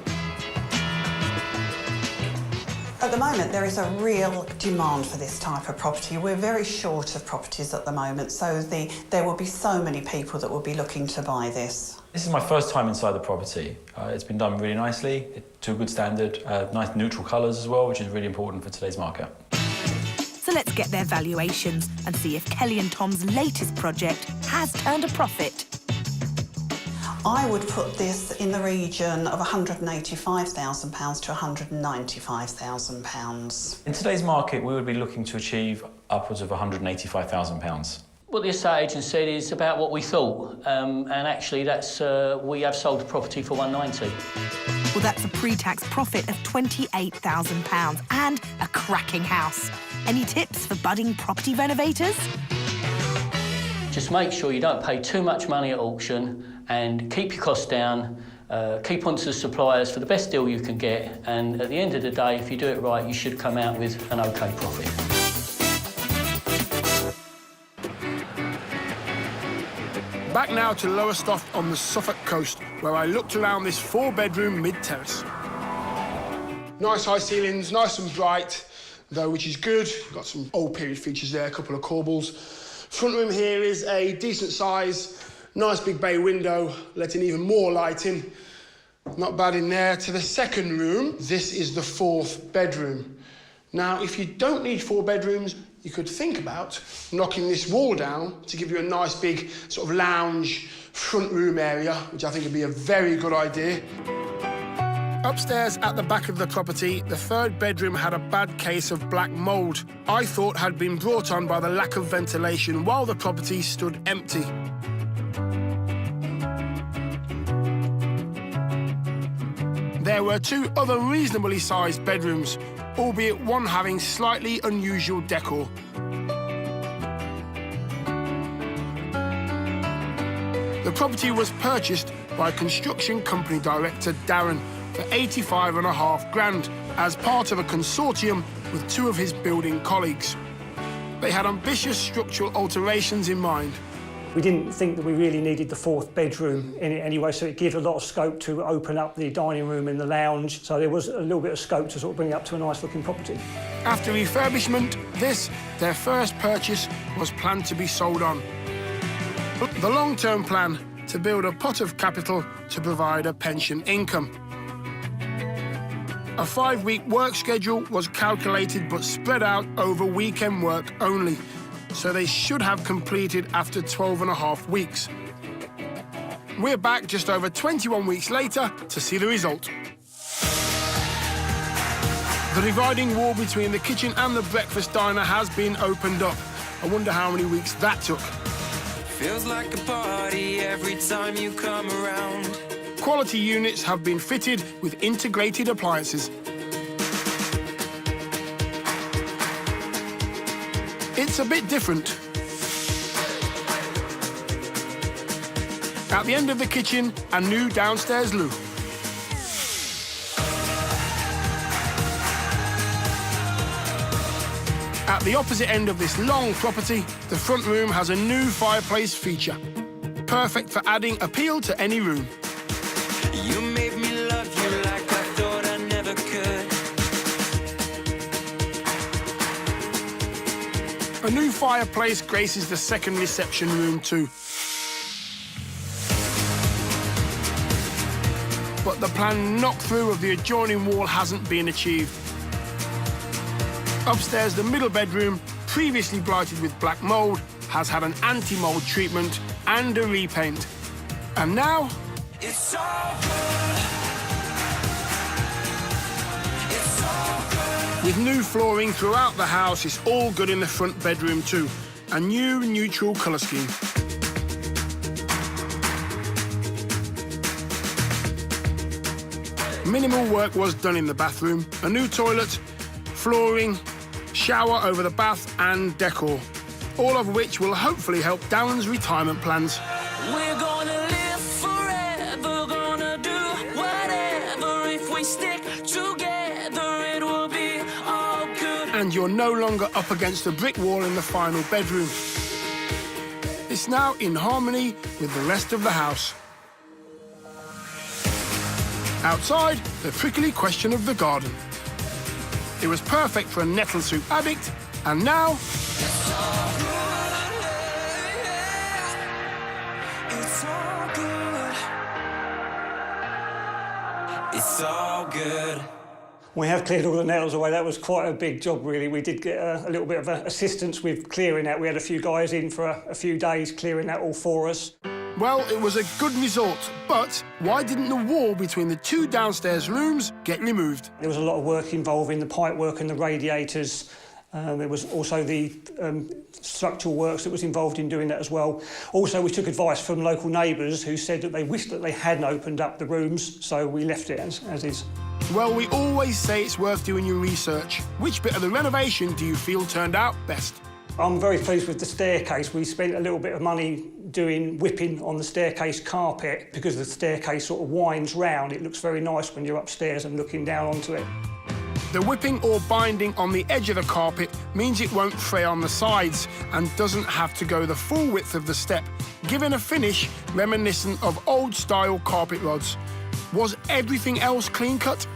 At the moment, there is a real demand for this type of property. We're very short of properties at the moment, so there will be so many people that will be looking to buy this. This is my first time inside the property. It's been done really nicely, to a good standard, nice neutral colours as well, which is really important for today's market. So let's get their valuations and see if Kelly and Tom's latest project has turned a profit. I would put this in the region of £185,000 to £195,000. In today's market, we would be looking to achieve upwards of £185,000. What the estate agent said is about what we thought, and actually that's we have sold the property for £190,000. Well, that's a pre-tax profit of £28,000 and a cracking house. Any tips for budding property renovators? Just make sure you don't pay too much money at auction and keep your costs down. Keep on to the suppliers for the best deal you can get, and at the end of the day, if you do it right, you should come out with an OK profit. Back now to Lowestoft on the Suffolk coast, where I looked around this 4-bedroom mid-terrace. Nice high ceilings, nice and bright, though, which is good. Got some old period features there, a couple of corbels. Front room here is a decent size, nice big bay window, letting even more light in. Not bad in there. To the second room, this is the 4th bedroom. Now, if you don't need 4 bedrooms, you could think about knocking this wall down to give you a nice big sort of lounge front room area, which I think would be a very good idea. Upstairs at the back of the property, the 3rd bedroom had a bad case of black mould. I thought had been brought on by the lack of ventilation while the property stood empty. There were 2 other reasonably sized bedrooms, albeit one having slightly unusual decor. The property was purchased by construction company director Darren for 85.5 grand as part of a consortium with 2 of his building colleagues. They had ambitious structural alterations in mind. We didn't think that we really needed the 4th bedroom in it anyway, so it gave a lot of scope to open up the dining room and the lounge, so there was a little bit of scope to sort of bring it up to a nice-looking property. After refurbishment, this, their first purchase, was planned to be sold on. The long-term plan, to build a pot of capital to provide a pension income. A 5-week work schedule was calculated but spread out over weekend work only, so they should have completed after 12.5 weeks. We're back just over 21 weeks later to see the result. The dividing wall between the kitchen and the breakfast diner has been opened up. I wonder how many weeks that took. Feels like a party every time you come around. Quality units have been fitted with integrated appliances. It's a bit different. At the end of the kitchen, a new downstairs loo. At the opposite end of this long property, the front room has a new fireplace feature. Perfect for adding appeal to any room. You made me love you like I thought I never could. A new fireplace graces the second reception room too. But the planned knock-through of the adjoining wall hasn't been achieved. Upstairs, the middle bedroom, previously blighted with black mould, has had an anti-mould treatment and a repaint. And now... It's so good. It's so good. With new flooring throughout the house, it's all good in the front bedroom too. A new neutral colour scheme. Minimal work was done in the bathroom. A new toilet, flooring, shower over the bath and decor. All of which will hopefully help Darren's retirement plans. We're gonna live forever, gonna do whatever. If we stick together, it will be all good. And you're no longer up against the brick wall in the final bedroom. It's now in harmony with the rest of the house. Outside, the prickly question of the garden. It was perfect for a nettle soup addict, and now... It's all good. It's all good. We have cleared all the nettles away. That was quite a big job, really. We did get a little bit of assistance with clearing that. We had a few guys in for a few days clearing that all for us. Well, it was a good result, but why didn't the wall between the 2 downstairs rooms get removed? There was a lot of work involving the pipe work and the radiators. There was also the structural works that was involved in doing that as well. Also, we took advice from local neighbours who said that they wished that they hadn't opened up the rooms, so we left it as is. Well, we always say it's worth doing your research. Which bit of the renovation do you feel turned out best? I'm very pleased with the staircase. We spent a little bit of money doing whipping on the staircase carpet because the staircase sort of winds round. It looks very nice when you're upstairs and looking down onto it. The whipping or binding on the edge of the carpet means it won't fray on the sides and doesn't have to go the full width of the step, giving a finish reminiscent of old-style carpet rods. Was everything else clean-cut?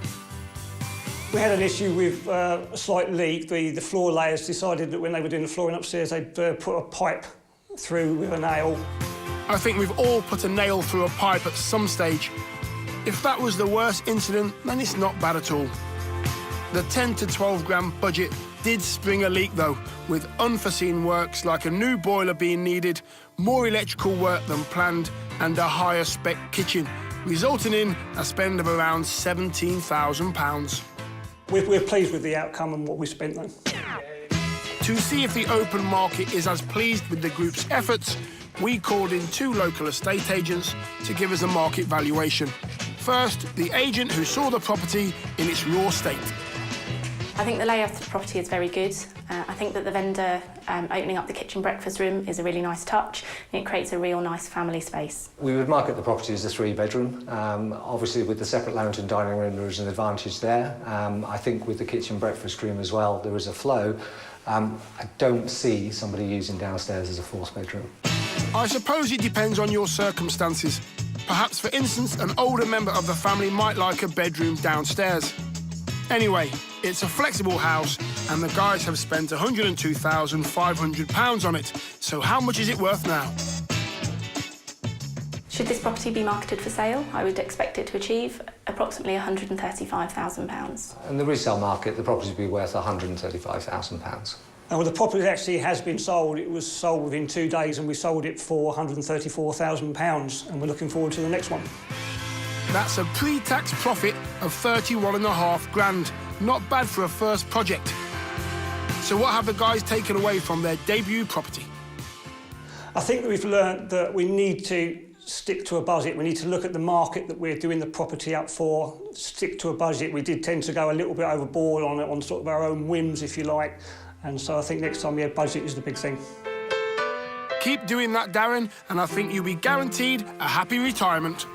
We had an issue with a slight leak. The floor layers decided that when they were doing the flooring upstairs, they'd put a pipe through with a nail. I think we've all put a nail through a pipe at some stage. If that was the worst incident, then it's not bad at all. The 10 to 12 grand budget did spring a leak, though, with unforeseen works like a new boiler being needed, more electrical work than planned, and a higher spec kitchen, resulting in a spend of around £17,000. We're pleased with the outcome and what we spent, though. To see if the open market is as pleased with the group's efforts, we called in 2 local estate agents to give us a market valuation. First, the agent who saw the property in its raw state. I think the layout of the property is very good. I think that the vendor opening up the kitchen breakfast room is a really nice touch, and it creates a real nice family space. We would market the property as a 3-bedroom. Obviously, with the separate lounge and dining room, there is an advantage there. I think with the kitchen breakfast room as well, there is a flow. I don't see somebody using downstairs as a 4th bedroom. I suppose it depends on your circumstances. Perhaps, for instance, an older member of the family might like a bedroom downstairs. Anyway, it's a flexible house, and the guys have spent £102,500 on it. So how much is it worth now? Should this property be marketed for sale, I would expect it to achieve approximately £135,000. In the resale market, the property would be worth £135,000. Well, the property actually has been sold. It was sold within 2 days, and we sold it for £134,000, and we're looking forward to the next one. That's a pre-tax profit of 31.5 grand. Not bad for a first project. So what have the guys taken away from their debut property? I think that we've learnt that we need to stick to a budget. We need to look at the market that we're doing the property up for, stick to a budget. We did tend to go a little bit overboard on sort of our own whims, if you like. And so I think next time, budget is the big thing. Keep doing that, Darren, and I think you'll be guaranteed a happy retirement.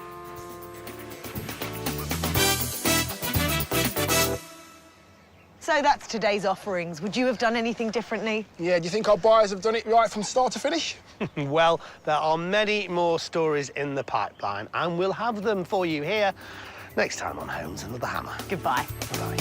So that's today's offerings. Would you have done anything differently? Yeah, do you think our buyers have done it right from start to finish? Well, there are many more stories in the pipeline, and we'll have them for you here next time on Homes Under the Hammer. Goodbye. Bye.